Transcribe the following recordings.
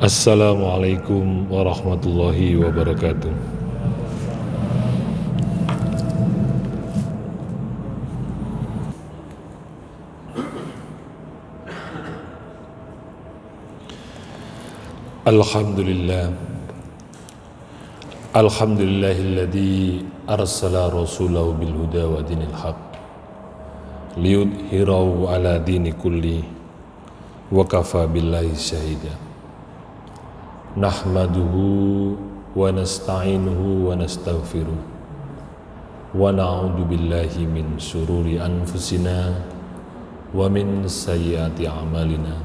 Assalamualaikum warahmatullahi wabarakatuh. Alhamdulillah. Alhamdulillahilladzi arsala rasulahu bil huda wa dinil haq liyudhhirahu ala dini kulli wa kafa billahi syahida. Nahmaduhu wa nasta'inuhu wa nastaghfiruh wa na'udzu billahi min syururi anfusina wa min sayyiati a'malina.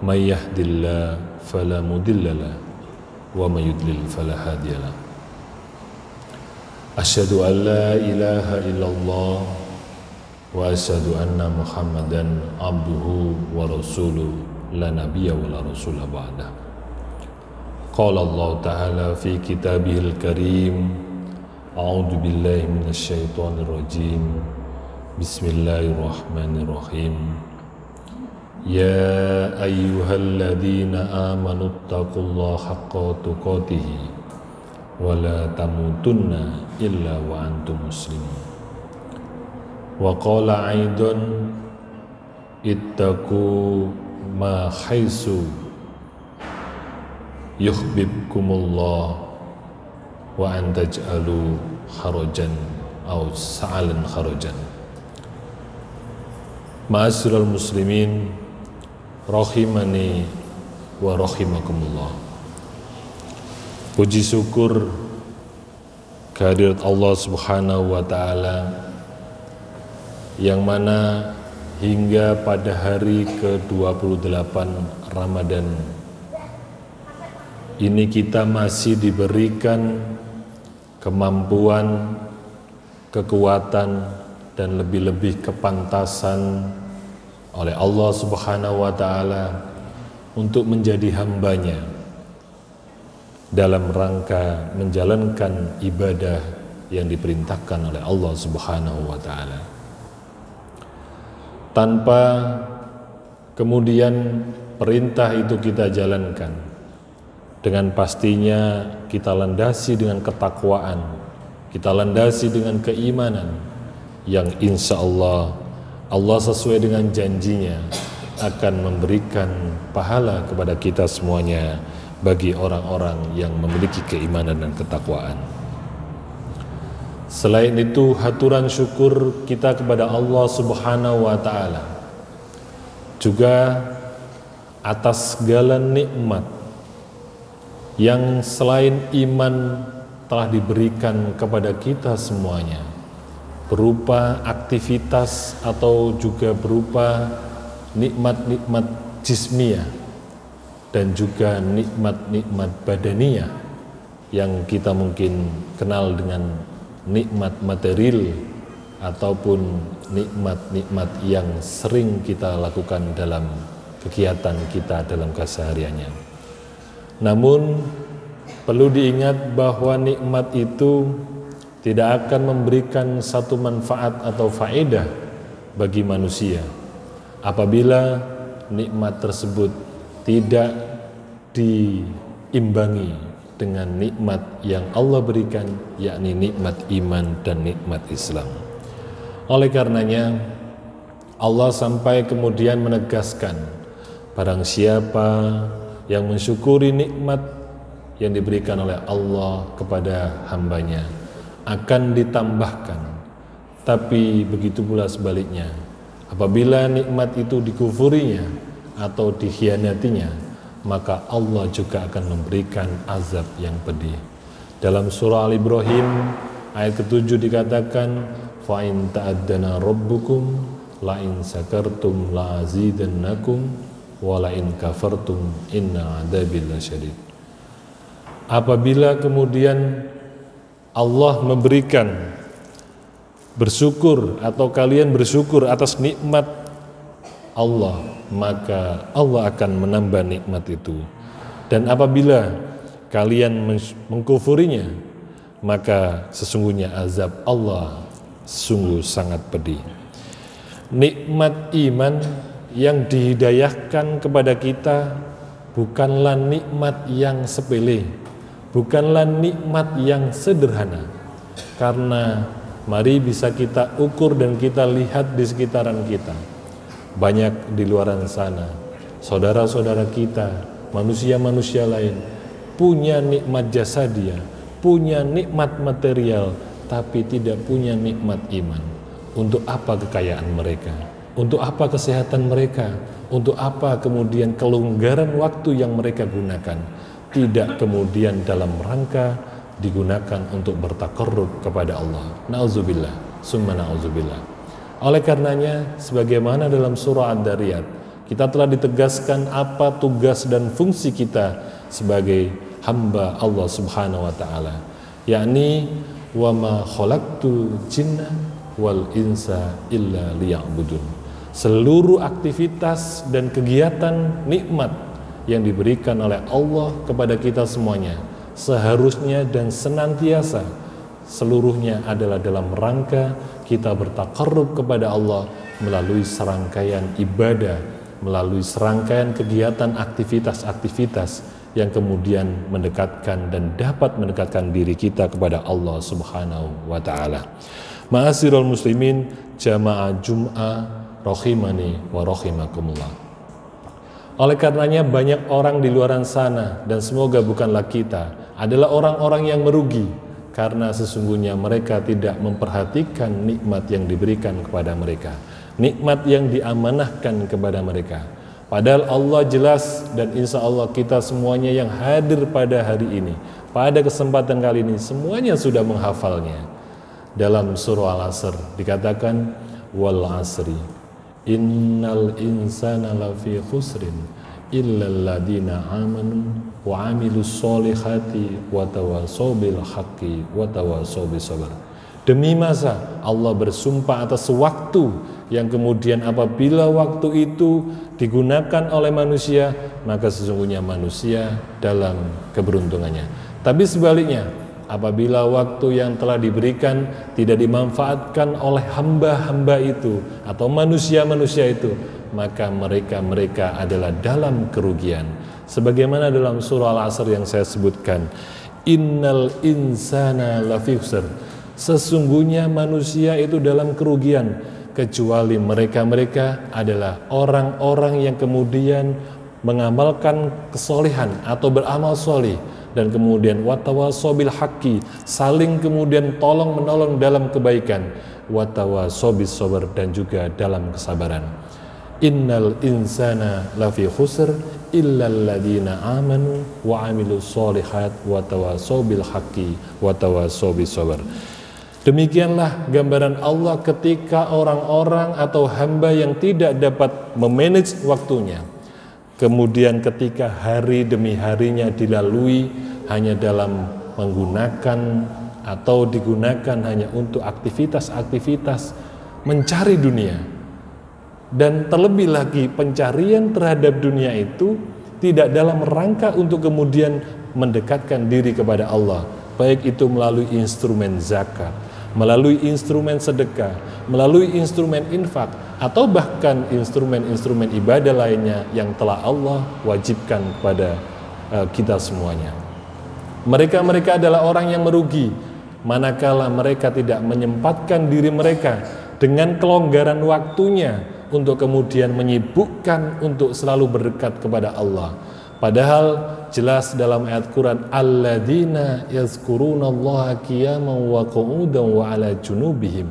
May yahdihillahu fala mudilla lahu wa may yudlil fala hadiya lahu. Asyhadu an la ilaha illallah wa asyhadu anna Muhammadan abduhu wa rasuluhu la nabiyya wa la rasula ba'da. Qala Allah Ta'ala fi kitabihil karim, a'udzu billahi minasy syaithanir rajim. Bismillahirrahmanirrahim. Ya ayyuhalladzina amanu taqullaha haqqa tuqatih wa la tamutunna illa wa antum muslimun. Wa qala aidan ittaqu ma haitsu yuhibbukumullah wa antaj'alu kharajan aw sa'alan kharajan. Ma'asyiral muslimin rahimani wa rahimakumullah. Puji syukur kehadirat Allah Subhanahu wa taala yang mana hingga pada hari ke-28 Ramadan ini kita masih diberikan kemampuan, kekuatan, dan lebih-lebih kepantasan oleh Allah Subhanahu wa ta'ala untuk menjadi hambanya dalam rangka menjalankan ibadah yang diperintahkan oleh Allah Subhanahu wa ta'ala. Tanpa kemudian perintah itu kita jalankan, dengan pastinya kita landasi dengan ketakwaan, kita landasi dengan keimanan yang insya Allah sesuai dengan janjinya akan memberikan pahala kepada kita semuanya bagi orang-orang yang memiliki keimanan dan ketakwaan. Selain itu, haturan syukur kita kepada Allah Subhanahu wa ta'ala juga atas segala nikmat yang selain iman telah diberikan kepada kita semuanya, berupa aktivitas atau juga berupa nikmat-nikmat jismiyah dan juga nikmat-nikmat badaniyah yang kita mungkin kenal dengan nikmat material ataupun nikmat-nikmat yang sering kita lakukan dalam kegiatan kita dalam kesehariannya. Namun perlu diingat bahwa nikmat itu tidak akan memberikan satu manfaat atau faedah bagi manusia apabila nikmat tersebut tidak diimbangi dengan nikmat yang Allah berikan, yakni nikmat iman dan nikmat Islam. Oleh karenanya Allah sampai kemudian menegaskan, barang siapa yang mensyukuri nikmat yang diberikan oleh Allah kepada hambanya akan ditambahkan. Tapi begitu pula sebaliknya, apabila nikmat itu dikufurinya atau dikhianatinya, maka Allah juga akan memberikan azab yang pedih. Dalam surah Al-Ibrahim ayat ke-7 dikatakan, fa in ta'addana rabbukum la in sakartum la azidannakum wa la in kafartum inna adzabi lasyadid. Apabila kemudian Allah memberikan bersyukur atau kalian bersyukur atas nikmat Allah, maka Allah akan menambah nikmat itu. Dan apabila kalian mengkufurinya, maka sesungguhnya azab Allah sungguh sangat pedih. Nikmat iman yang dihidayahkan kepada kita bukanlah nikmat yang sepele, bukanlah nikmat yang sederhana. Karena mari bisa kita ukur dan kita lihat di sekitaran kita. Banyak di luar sana, saudara-saudara kita, manusia-manusia lain, punya nikmat jasadia, punya nikmat material, tapi tidak punya nikmat iman. Untuk apa kekayaan mereka? Untuk apa kesehatan mereka? Untuk apa kemudian kelonggaran waktu yang mereka gunakan? Tidak kemudian dalam rangka digunakan untuk bertakarrub kepada Allah. Na'udzubillah, summa na'udzubillah. Oleh karenanya, sebagaimana dalam surah Ad-Dariyat, kita telah ditegaskan apa tugas dan fungsi kita sebagai hamba Allah Subhanahu wa taala, yakni wa ma khalaqtul jinna wal insa illa liya'budun. Seluruh aktivitas dan kegiatan nikmat yang diberikan oleh Allah kepada kita semuanya seharusnya dan senantiasa seluruhnya adalah dalam rangka kita bertakarrub kepada Allah melalui serangkaian ibadah, melalui serangkaian kegiatan aktivitas-aktivitas yang kemudian mendekatkan dan dapat mendekatkan diri kita kepada Allah Subhanahu wa taala. Ma'asyiral muslimin, jamaah Jum'ah rahimani wa rahimakumullah. Oleh karenanya banyak orang di luar sana, dan semoga bukanlah kita, adalah orang-orang yang merugi karena sesungguhnya mereka tidak memperhatikan nikmat yang diberikan kepada mereka, nikmat yang diamanahkan kepada mereka. Padahal Allah jelas, dan insya Allah kita semuanya yang hadir pada hari ini, pada kesempatan kali ini, semuanya sudah menghafalnya. Dalam surah Al-Asr dikatakan, wal asri innal insana lafi khusrin illal ladina amanu wa amilus solihati wa tawasaw bil haqqi wa tawasaw bis sabr. Demi masa Allah bersumpah atas waktu yang kemudian apabila waktu itu digunakan oleh manusia, maka sesungguhnya manusia dalam keberuntungannya. Tapi sebaliknya, apabila waktu yang telah diberikan tidak dimanfaatkan oleh hamba-hamba itu atau manusia-manusia itu, maka mereka adalah dalam kerugian. Sebagaimana dalam surah Al-Asr yang saya sebutkan, innal insana lafi khusr, sesungguhnya manusia itu dalam kerugian, kecuali mereka adalah orang-orang yang kemudian mengamalkan kesolehan atau beramal soleh, dan kemudian watawasaw bil haqqi, saling kemudian tolong menolong dalam kebaikan, watawasaw bis sabr, dan juga dalam kesabaran. Innal insana lafi khusr illal ladina amanu wa amilus solihat wa tawasaw bil haqqi wa tawasaw bis sabr. Demikianlah gambaran Allah ketika orang-orang atau hamba yang tidak dapat memanage waktunya, kemudian ketika hari demi harinya dilalui hanya dalam menggunakan atau digunakan hanya untuk aktivitas-aktivitas mencari dunia, dan terlebih lagi pencarian terhadap dunia itu tidak dalam rangka untuk kemudian mendekatkan diri kepada Allah, baik itu melalui instrumen zakat, melalui instrumen sedekah, melalui instrumen infak, atau bahkan instrumen-instrumen ibadah lainnya yang telah Allah wajibkan kepada kita semuanya. Mereka adalah orang yang merugi manakala mereka tidak menyempatkan diri mereka dengan kelonggaran waktunya untuk kemudian menyibukkan untuk selalu berdekat kepada Allah. Padahal jelas dalam ayat Quran, alladzina yazkurunallaha qiyaman wa qu'udan wa ala junubihim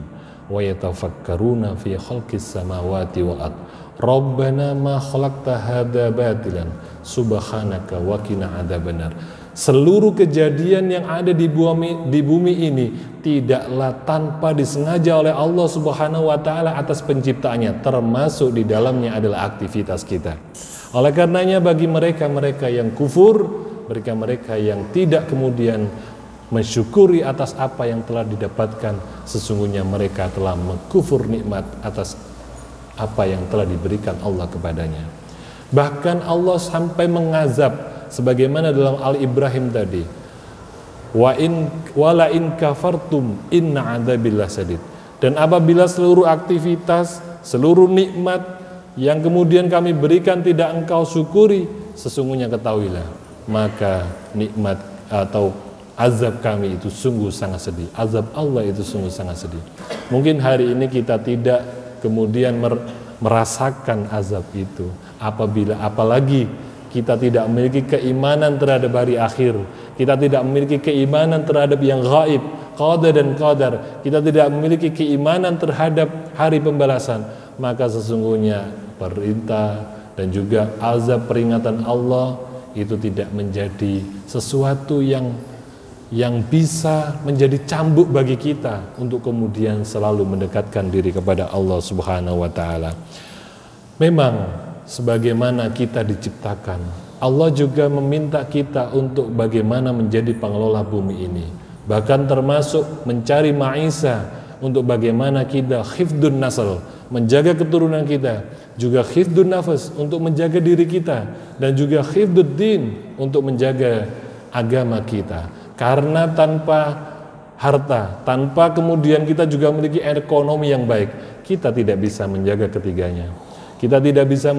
wa yatafakkaruna fi khalqis samawati wal ard rabbana ma khalaqta hadza batilan subhanaka wa qina adzabannar. Seluruh kejadian yang ada di bumi ini tidaklah tanpa disengaja oleh Allah Subhanahu wa taala atas penciptaannya, termasuk di dalamnya adalah aktivitas kita. Oleh karenanya bagi mereka yang kufur, mereka yang tidak kemudian mensyukuri atas apa yang telah didapatkan, sesungguhnya mereka telah mengkufur nikmat atas apa yang telah diberikan Allah kepadanya. Bahkan Allah sampai mengazab, sebagaimana dalam Al-Ibrahim tadi, wala in kafartum inna adzabillah sadid. Dan apabila seluruh aktivitas, seluruh nikmat yang kemudian kami berikan tidak engkau syukuri, sesungguhnya ketahuilah, maka nikmat atau azab kami itu sungguh sangat sedih. Azab Allah itu sungguh sangat sedih. Mungkin hari ini kita tidak kemudian merasakan azab itu, apalagi kita tidak memiliki keimanan terhadap hari akhir, kita tidak memiliki keimanan terhadap yang gaib, qada dan qadar, kita tidak memiliki keimanan terhadap hari pembalasan, maka sesungguhnya perintah dan juga azab peringatan Allah itu tidak menjadi sesuatu yang bisa menjadi cambuk bagi kita untuk kemudian selalu mendekatkan diri kepada Allah Subhanahu wa taala. Memang sebagaimana kita diciptakan, Allah juga meminta kita untuk bagaimana menjadi pengelola bumi ini. Bahkan termasuk mencari ma'isah, untuk bagaimana kita khifdun nasl, menjaga keturunan kita, juga khifdun nafas untuk menjaga diri kita, dan juga khifdud din untuk menjaga agama kita. Karena tanpa harta, tanpa kemudian kita juga memiliki ekonomi yang baik, kita tidak bisa menjaga ketiganya. Kita tidak bisa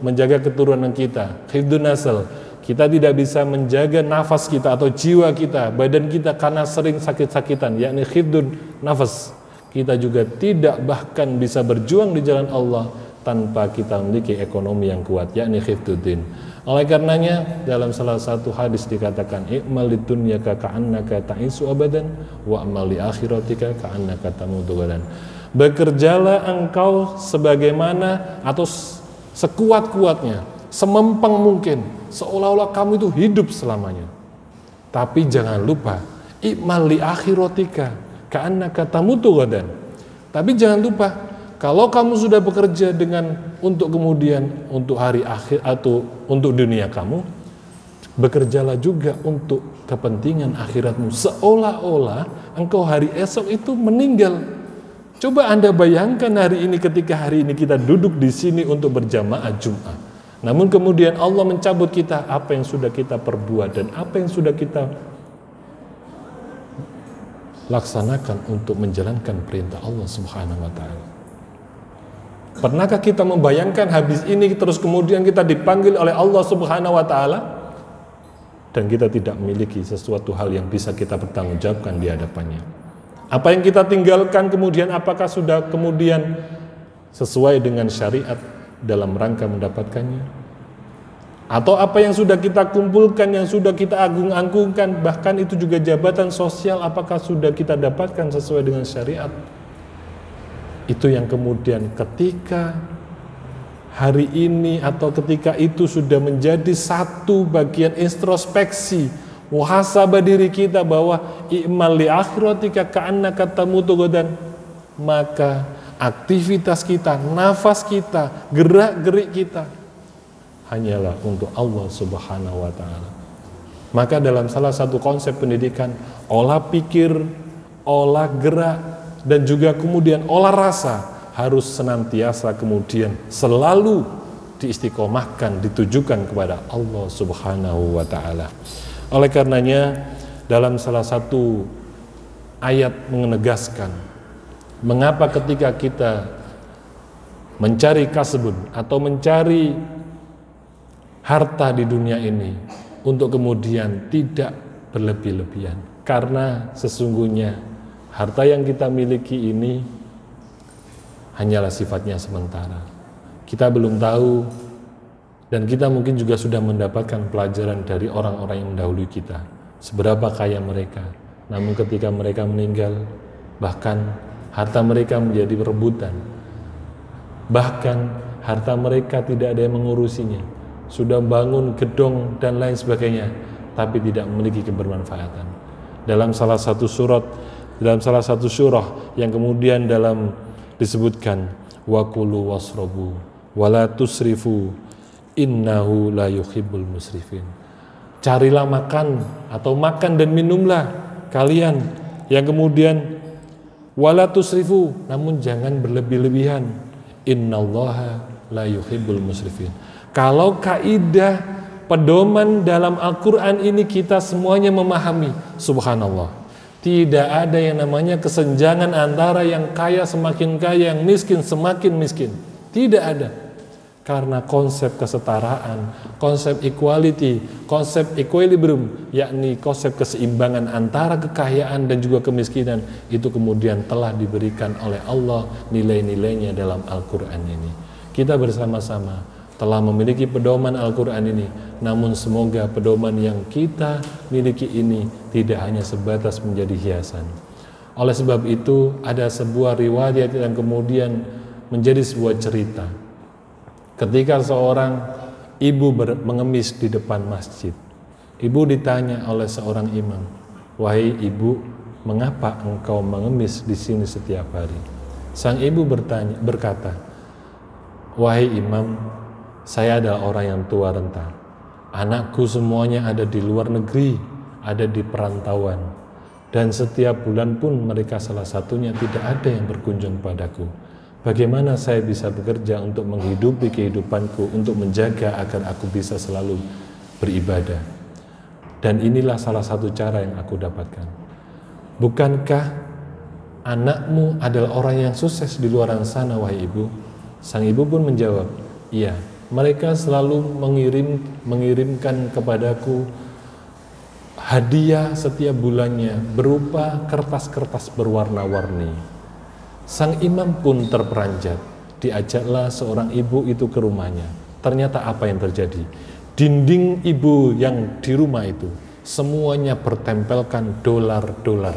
menjaga keturunan kita, khifdun nasl. Kita tidak bisa menjaga nafas kita atau jiwa kita, badan kita karena sering sakit-sakitan, yakni khifdun nafas. Kita juga tidak bahkan bisa berjuang di jalan Allah tanpa kita memiliki ekonomi yang kuat, yakni khifduddin. Oleh karenanya dalam salah satu hadis dikatakan, i'mal lidunyaka ka'annaka ta'isu abadan wa amal li akhiratika ka'annaka tamutu gadan. Bekerjalah engkau sebagaimana atau sekuat-kuatnya, semempeng mungkin, seolah-olah kamu itu hidup selamanya. Tapi jangan lupa, i'mal li akhiratika ka'annaka tamutu gadan. Tapi jangan lupa, kalau kamu sudah bekerja untuk kemudian untuk hari akhir atau untuk dunia kamu, bekerjalah juga untuk kepentingan akhiratmu, seolah-olah engkau hari esok itu meninggal. Coba Anda bayangkan hari ini, ketika hari ini kita duduk di sini untuk berjamaah Jumat, namun kemudian Allah mencabut kita apa yang sudah kita perbuat dan apa yang sudah kita laksanakan untuk menjalankan perintah Allah Subhanahu wa taala. Pernahkah kita membayangkan habis ini terus kemudian kita dipanggil oleh Allah Subhanahu wa taala dan kita tidak memiliki sesuatu hal yang bisa kita bertanggungjawabkan di hadapannya? Apa yang kita tinggalkan kemudian apakah sudah kemudian sesuai dengan syariat dalam rangka mendapatkannya? Atau apa yang sudah kita kumpulkan, yang sudah kita agung-agungkan, bahkan itu juga jabatan sosial, apakah sudah kita dapatkan sesuai dengan syariat? Itu yang kemudian ketika hari ini atau ketika itu sudah menjadi satu bagian introspeksi, muhasabah diri kita bahwa i'mal li akhiratika ka'annaka tamutu gadan, maka aktivitas kita, nafas kita, gerak-gerik kita hanyalah untuk Allah Subhanahu wa taala. Maka dalam salah satu konsep pendidikan, olah pikir, olah gerak, dan juga kemudian olah rasa harus senantiasa kemudian selalu diistiqomahkan, ditujukan kepada Allah Subhanahu wa taala. Oleh karenanya dalam salah satu ayat menegaskan mengapa ketika kita mencari kasbun atau mencari harta di dunia ini untuk kemudian tidak berlebih-lebihan, karena sesungguhnya harta yang kita miliki ini hanyalah sifatnya sementara. Kita belum tahu, dan kita mungkin juga sudah mendapatkan pelajaran dari orang-orang yang mendahului kita, seberapa kaya mereka. Namun ketika mereka meninggal, bahkan harta mereka menjadi perebutan. Bahkan harta mereka tidak ada yang mengurusinya. Sudah bangun gedung dan lain sebagainya, tapi tidak memiliki kebermanfaatan. Dalam salah satu surah yang kemudian disebutkan waqulu wasrobu wala tusrifu innahu la yuhibbul musrifin. Carilah makan atau makan dan minumlah kalian, yang kemudian wala tusrifu, namun jangan berlebih-lebihan, innallaha la yuhibbul musrifin. Kalau kaidah pedoman dalam Al-Quran ini kita semuanya memahami, subhanallah, tidak ada yang namanya kesenjangan antara yang kaya semakin kaya, yang miskin semakin miskin. Tidak ada. Karena konsep kesetaraan, konsep equality, konsep equilibrium, yakni konsep keseimbangan antara kekayaan dan juga kemiskinan, itu kemudian telah diberikan oleh Allah nilai-nilainya dalam Al-Quran ini. Kita bersama-sama telah memiliki pedoman Al-Quran ini, namun semoga pedoman yang kita miliki ini tidak hanya sebatas menjadi hiasan. Oleh sebab itu, ada sebuah riwayat yang kemudian menjadi sebuah cerita. Ketika seorang ibu mengemis di depan masjid, ibu ditanya oleh seorang imam, "Wahai ibu, mengapa engkau mengemis di sini setiap hari?" Sang ibu berkata, "Wahai imam, saya adalah orang yang tua renta. Anakku semuanya ada di luar negeri, ada di perantauan. Dan setiap bulan pun mereka salah satunya tidak ada yang berkunjung padaku. Bagaimana saya bisa bekerja untuk menghidupi kehidupanku, untuk menjaga agar aku bisa selalu beribadah? Dan inilah salah satu cara yang aku dapatkan. Bukankah anakmu adalah orang yang sukses di luar sana, wahai ibu?" Sang ibu pun menjawab, "Iya, mereka selalu mengirimkan kepadaku hadiah setiap bulannya berupa kertas-kertas berwarna-warni." Sang imam pun terperanjat. Diajaklah seorang ibu itu ke rumahnya. Ternyata apa yang terjadi? Dinding ibu yang di rumah itu semuanya bertempelkan dolar-dolar.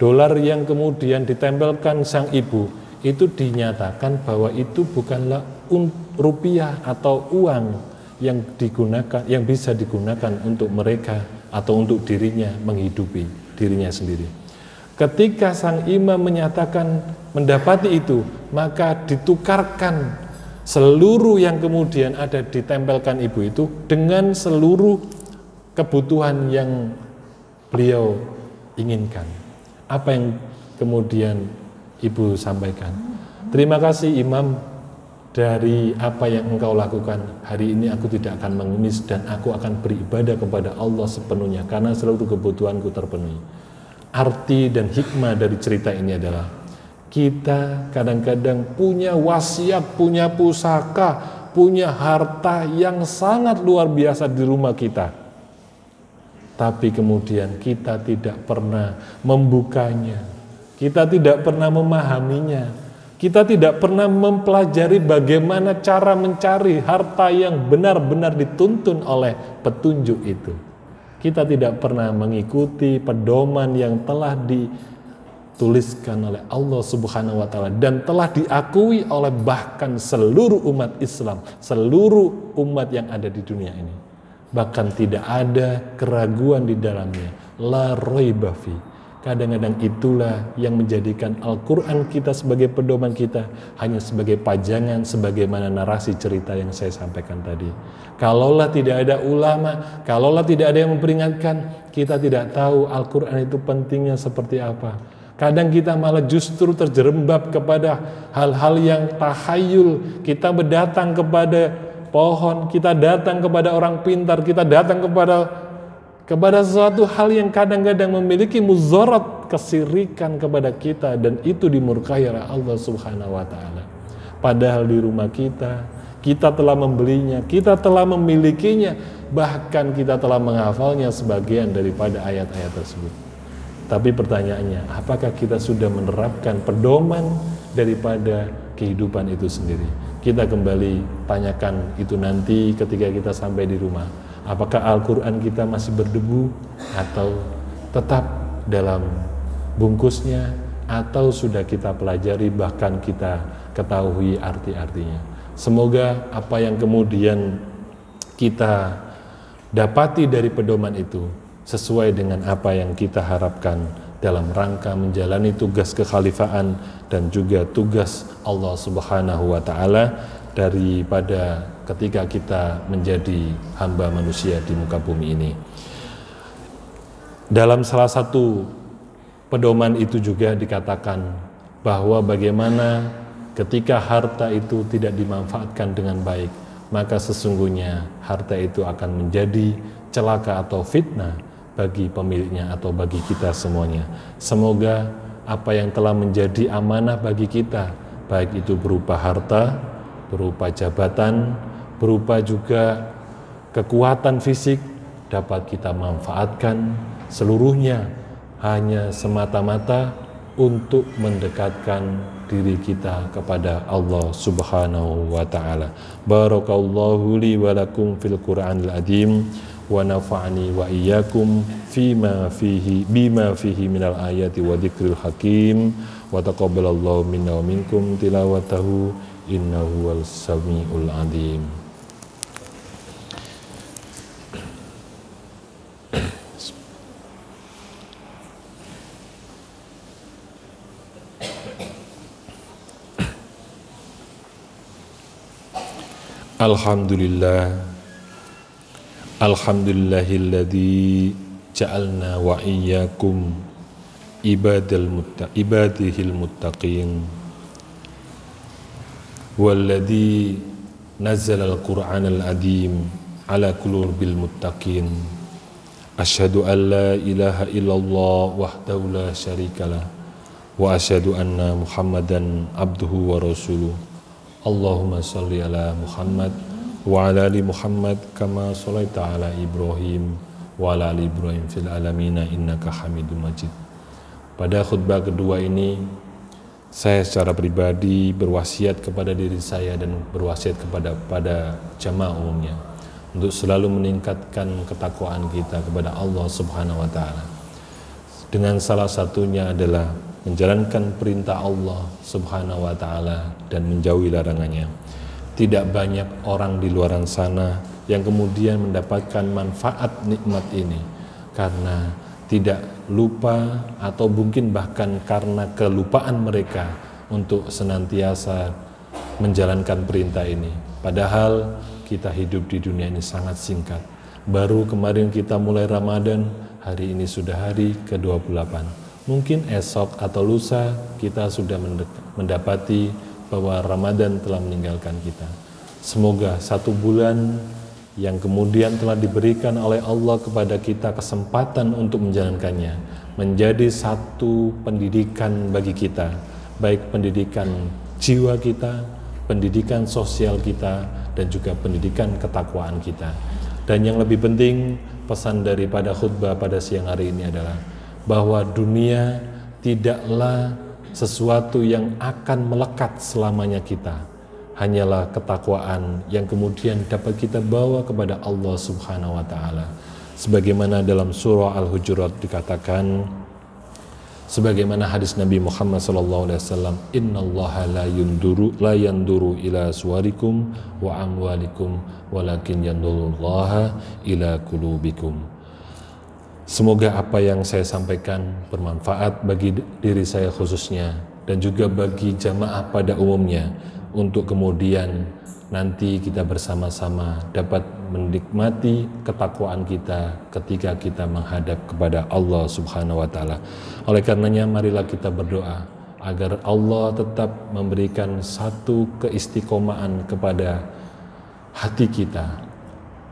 Dolar yang kemudian ditempelkan sang ibu itu dinyatakan bahwa itu bukanlah rupiah atau uang yang digunakan, yang bisa digunakan untuk mereka atau untuk dirinya menghidupi dirinya sendiri. Ketika sang imam menyatakan mendapati itu, maka ditukarkan seluruh yang kemudian ada ditempelkan ibu itu dengan seluruh kebutuhan yang beliau inginkan. Apa yang kemudian ibu sampaikan? "Terima kasih imam, dari apa yang engkau lakukan. Hari ini aku tidak akan mengemis dan aku akan beribadah kepada Allah sepenuhnya karena seluruh kebutuhanku terpenuhi." Arti dan hikmah dari cerita ini adalah kita kadang-kadang punya wasiat, punya pusaka, punya harta yang sangat luar biasa di rumah kita. Tapi kemudian kita tidak pernah membukanya, kita tidak pernah memahaminya, kita tidak pernah mempelajari bagaimana cara mencari harta yang benar-benar dituntun oleh petunjuk itu. Kita tidak pernah mengikuti pedoman yang telah dituliskan oleh Allah Subhanahu wa Ta'ala dan telah diakui oleh bahkan seluruh umat Islam, seluruh umat yang ada di dunia ini. Bahkan tidak ada keraguan di dalamnya. La raiba fi. Kadang-kadang itulah yang menjadikan Al-Quran kita sebagai pedoman kita hanya sebagai pajangan, sebagaimana narasi cerita yang saya sampaikan tadi. Kalaulah tidak ada ulama, kalaulah tidak ada yang memperingatkan, kita tidak tahu Al-Quran itu pentingnya seperti apa. Kadang kita malah justru terjerembab kepada hal-hal yang tahayul. Kita berdatang kepada pohon, kita datang kepada orang pintar, kita datang kepada sesuatu hal yang kadang-kadang memiliki mudarat, kesirikan kepada kita, dan itu dimurkai oleh Allah Subhanahu wa Ta'ala. Padahal di rumah kita telah membelinya, kita telah memilikinya, bahkan kita telah menghafalnya sebagian daripada ayat-ayat tersebut. Tapi pertanyaannya, apakah kita sudah menerapkan pedoman daripada kehidupan itu sendiri? Kita kembali tanyakan itu nanti ketika kita sampai di rumah. Apakah Al-Quran kita masih berdebu atau tetap dalam bungkusnya, atau sudah kita pelajari bahkan kita ketahui arti-artinya. Semoga apa yang kemudian kita dapati dari pedoman itu sesuai dengan apa yang kita harapkan dalam rangka menjalani tugas kekhalifahan dan juga tugas Allah Subhanahu wa Ta'ala daripada ketika kita menjadi hamba manusia di muka bumi ini. Dalam salah satu pedoman itu juga dikatakan bahwa bagaimana ketika harta itu tidak dimanfaatkan dengan baik, maka sesungguhnya harta itu akan menjadi celaka atau fitnah bagi pemiliknya atau bagi kita semuanya. Semoga apa yang telah menjadi amanah bagi kita, baik itu berupa harta, berupa jabatan, berupa juga kekuatan fisik dapat kita manfaatkan seluruhnya hanya semata-mata untuk mendekatkan diri kita kepada Allah Subhanahu wa taala. Barakallahu li wa lakum fil Qur'anil azim wa nafa'ani wa iyyakum bima fihi minal ayati wa dzikril hakim wa taqabbalallahu minna wa minkum tilawatahu innahu wal samiul alim. Alhamdulillahilladzi ja'alna wa iyyakum ibadihil muttaqin walladzi nazzala al-Qur'anal azim ala qulubil muttaqin. Asyhadu an la ilaha illallah wahdahu la syarikalah wa asyhadu anna Muhammadan abduhu wa rasuluh. Allahumma sholli ala Muhammad wa ala ali Muhammad kama sholaita ala Ibrahim wa ala ali Ibrahim fil alamina innaka Hamidum Majid. Pada khutbah kedua ini saya secara pribadi berwasiat kepada diri saya dan berwasiat kepada jamaah umumnya untuk selalu meningkatkan ketakwaan kita kepada Allah Subhanahu wa taala. Dengan salah satunya adalah menjalankan perintah Allah Subhanahu wa taala dan menjauhi larangannya. Tidak banyak orang di luar sana yang kemudian mendapatkan manfaat nikmat ini karena tidak lupa atau mungkin bahkan karena kelupaan mereka untuk senantiasa menjalankan perintah ini. Padahal kita hidup di dunia ini sangat singkat. Baru kemarin kita mulai Ramadan, hari ini sudah hari ke-28. Mungkin esok atau lusa kita sudah mendapati bahwa Ramadan telah meninggalkan kita. Semoga 1 bulan yang kemudian telah diberikan oleh Allah kepada kita kesempatan untuk menjalankannya menjadi satu pendidikan bagi kita, baik pendidikan jiwa kita, pendidikan sosial kita, dan juga pendidikan ketakwaan kita. Dan yang lebih penting, pesan daripada khutbah pada siang hari ini adalah bahwa dunia tidaklah sesuatu yang akan melekat selamanya kita. Hanyalah ketakwaan yang kemudian dapat kita bawa kepada Allah Subhanahu wa taala. Sebagaimana dalam surah Al-Hujurat dikatakan, sebagaimana hadis Nabi Muhammad SAW, innallaha la yanduru ila suwarikum wa amwalikum walakin yandurullaha ila qulubikum. Semoga apa yang saya sampaikan bermanfaat bagi diri saya khususnya dan juga bagi jamaah pada umumnya untuk kemudian nanti kita bersama-sama dapat menikmati ketakwaan kita ketika kita menghadap kepada Allah Subhanahu wa taala. Oleh karenanya marilah kita berdoa agar Allah tetap memberikan satu keistiqomahan kepada hati kita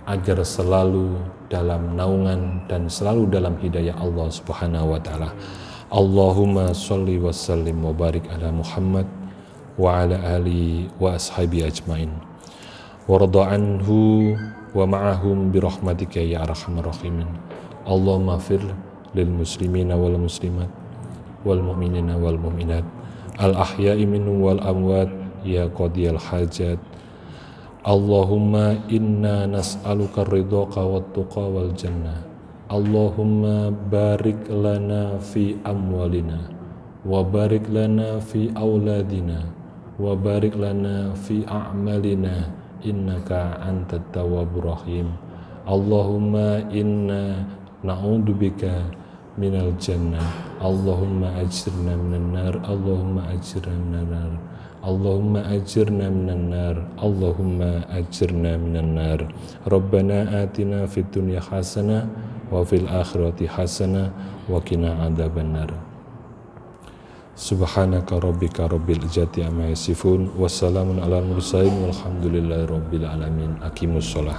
agar selalu dalam naungan dan selalu dalam hidayah Allah Subhanahu wa taala. Allahumma sholli wa sallim wa barik ala Muhammad wa ala ali wa ashabi ajmain. Warda anhu wa ma'ahum bi rahmatika ya arhamar rahimin. Allahumma fir lil muslimina wal muslimat wal mu'minina wal mu'minat al ahya'i minhum wal amwat ya qadiyal hajat. Allahumma inna nas'aluka ridhaka wat tuqa wal jannah. Allahumma barik lana fi amwalina wa barik lana fi auladina wa barik lana fi a'malina innaka antat tawwabur rahim. Allahumma inna na'udzubika minal jannah. Allahumma ajirna minan nar. Allahumma ajirna minan nar. Allahumma ajirna minan nar. Allahumma ajirna minan nar. Rabbana atina fid dunya hasanah wa fil akhirati hasanah wa qina adzabannar. Subhanaka rabbika rabbil izzati amma yasifun. Wassalamun alal mursalin walhamdulillahi rabbil alamin. Aqimus shalah.